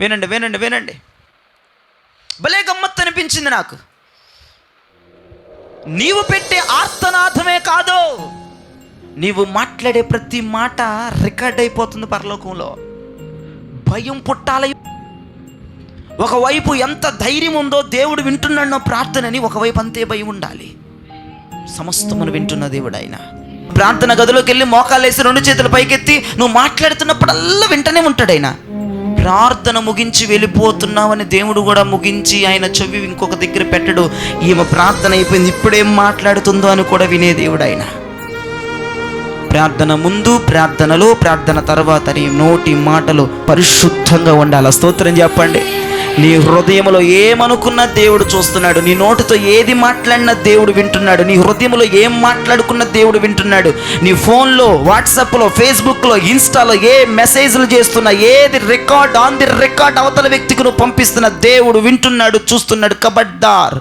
వినండి వినండి వినండి, భలే గమ్మత్తు అనిపించింది నాకు. నీవు పెట్టే ఆర్తనాదమే కాదు, నీవు మాట్లాడే ప్రతి మాట రికార్డ్ అయిపోతుంది పరలోకంలో. భయం పుట్టాలి. ఒకవైపు ఎంత ధైర్యం ఉందో దేవుడు వింటున్నాడు నా ప్రార్థనని, ఒకవైపు అంతే భయం ఉండాలి. సమస్తమును వింటున్న దేవుడు ఆయన. ప్రార్థన గదిలోకి వెళ్ళి మోకాలేసి 2 చేతులు పైకెత్తి నువ్వు మాట్లాడుతున్నప్పుడల్లా వింటనే ఉంటాడు ఆయన. ప్రార్థన ముగించి వెళ్ళిపోతున్నావని దేవుడు కూడా ముగించి ఆయన చెవి ఇంకొక దగ్గర పెట్టడు. ఈమె ప్రార్థన అయిపోయింది, ఇప్పుడేం మాట్లాడుతుందో అని కూడా వినే దేవుడు ఆయన. ప్రార్థన ముందు, ప్రార్థనలో, ప్రార్థన తర్వాత నీ నోటి మాటలు పరిశుద్ధంగా ఉండాలి. స్తోత్రం చెప్పండి. నీ హృదయంలో ఏమనుకున్నా దేవుడు చూస్తున్నాడు. నీ నోటితో ఏది మాట్లాడినా దేవుడు వింటున్నాడు. నీ హృదయంలో ఏం మాట్లాడుకున్నా దేవుడు వింటున్నాడు. నీ ఫోన్లో, వాట్సాప్లో, ఫేస్బుక్లో, ఇన్స్టాలో ఏ మెసేజ్లు చేస్తున్నా, ఏది రికార్డ్ ఆన్ ది రికార్డ్ అవతల వ్యక్తికి నువ్వు పంపిస్తున్నా, దేవుడు వింటున్నాడు, చూస్తున్నాడు. కబడ్దార్.